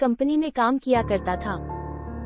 Company में काम किया करता था।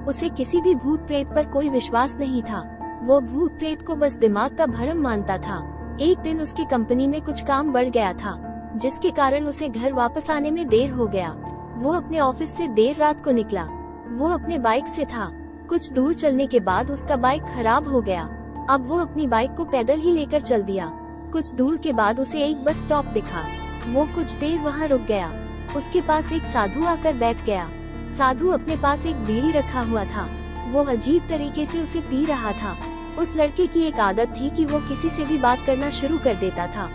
उसे किसी भी भूत प्रेत पर कोई विश्वास नहीं था। वो भूत प्रेत को बस दिमाग का भ्रम मानता था। एक दिन उसकी कंपनी में कुछ काम बढ़ गया था, जिसके कारण उसे घर वापस आने में देर हो गया। वो अपने ऑफिस से देर रात को निकला। वो अपने बाइक से था। कुछ दूर चलने के बाद उसका बाइक खराब हो गया। अब वो अपनी बाइक को पैदल ही लेकर चल दिया। कुछ दूर के बाद उसे एक बस स्टॉप दिखा। वो कुछ देर वहाँ रुक गया। उसके पास एक साधु आकर बैठ गया। साधु अपने पास एक बीड़ी रखा हुआ था। वो अजीब तरीके से उसे पी रहा था। उस लड़के की एक आदत थी कि वो किसी से भी बात करना शुरू कर देता था।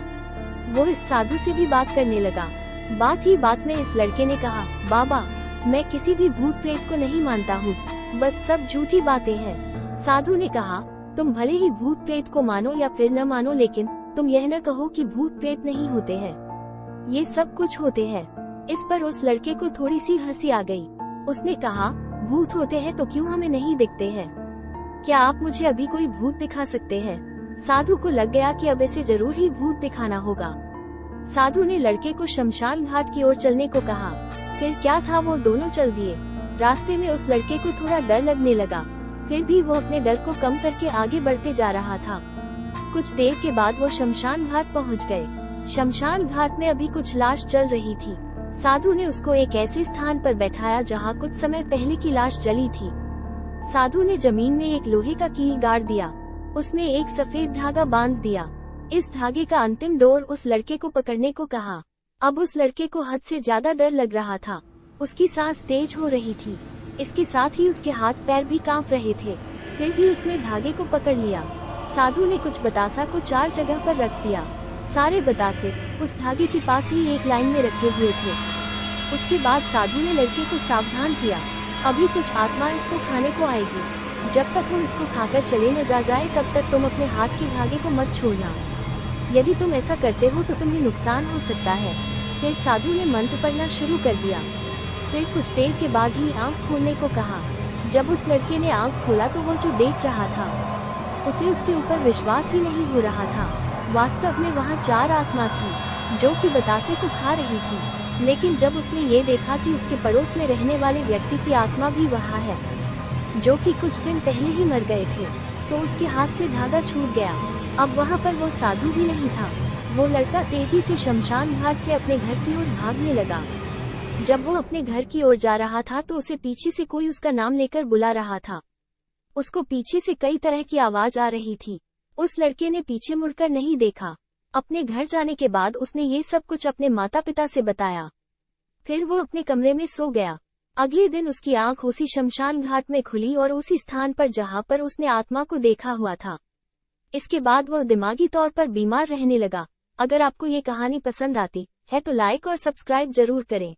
वो इस साधु से भी बात करने लगा। बात ही बात में इस लड़के ने कहा, बाबा, मैं किसी भी भूत प्रेत को नहीं मानता हूँ, बस सब झूठी बातें हैं। साधु ने कहा, तुम भले ही भूत प्रेत को मानो या फिर न मानो, लेकिन तुम यह न कहो कि भूत प्रेत नहीं होते हैं। ये सब कुछ होते हैं। इस पर उस लड़के को थोड़ी सी हंसी आ गई। उसने कहा, भूत होते हैं तो क्यों हमें नहीं दिखते हैं? क्या आप मुझे अभी कोई भूत दिखा सकते हैं? साधु को लग गया कि अब इसे जरूर ही भूत दिखाना होगा। साधु ने लड़के को शमशान घाट की ओर चलने को कहा। फिर क्या था, वो दोनों चल दिए। रास्ते में उस लड़के को थोड़ा डर लगने लगा, फिर भी वो अपने डर को कम करके आगे बढ़ते जा रहा था। कुछ देर के बाद वो शमशान घाट पहुंच गए। शमशान घाट में अभी कुछ लाश जल रही थी। साधु ने उसको एक ऐसे स्थान पर बैठाया जहाँ कुछ समय पहले की लाश जली थी। साधु ने जमीन में एक लोहे का कील गाड़ दिया। उसमें एक सफेद धागा बांध दिया। इस धागे का अंतिम डोर उस लड़के को पकड़ने को कहा। अब उस लड़के को हद से ज्यादा डर लग रहा था। उसकी सांस तेज हो रही थी। इसके साथ ही उसके हाथ पैर भी कांप रहे थे। फिर भी उसने धागे को पकड़ लिया। साधु ने कुछ बतासा को 4 जगह पर रख दिया। सारे बतासे उस धागे के पास ही एक लाइन में रखे हुए थे। उसके बाद साधु ने लड़के को सावधान किया, अभी कुछ आत्मा इसको खाने को आएगी। जब तक वो इसको खाकर चले न जाए तब तक तुम अपने हाथ के धागे को मत छोड़ना। यदि तुम ऐसा करते हो तो तुम्हें नुकसान हो सकता है। फिर साधु ने मंत्र पढ़ना शुरू कर दिया। फिर कुछ देर के बाद ही आंख खोलने को कहा। जब उस लड़के ने आंख खोला तो वो जो देख रहा था, उसे उसके ऊपर विश्वास ही नहीं हो रहा था। वास्तव में वहाँ 4 आत्मा थी जो कि बतासे को खा रही थी। लेकिन जब उसने ये देखा कि उसके पड़ोस में रहने वाले व्यक्ति की आत्मा भी वहाँ है, जो कि कुछ दिन पहले ही मर गए थे, तो उसके हाथ से धागा छूट गया। अब वहाँ पर वो साधु भी नहीं था। वो लड़का तेजी से शमशान घाट से अपने घर की ओर भागने लगा। जब वो अपने घर की ओर जा रहा था तो उसे पीछे से कोई उसका नाम लेकर बुला रहा था। उसको पीछे से कई तरह की आवाज आ रही थी। उस लड़के ने पीछे मुड़कर नहीं देखा। अपने घर जाने के बाद उसने ये सब कुछ अपने माता पिता से बताया। फिर वो अपने कमरे में सो गया। अगले दिन उसकी आंख उसी शमशान घाट में खुली और उसी स्थान पर जहाँ पर उसने आत्मा को देखा हुआ था। इसके बाद वह दिमागी तौर पर बीमार रहने लगा। अगर आपको ये कहानी पसंद आती है तो लाइक और सब्सक्राइब जरूर करें।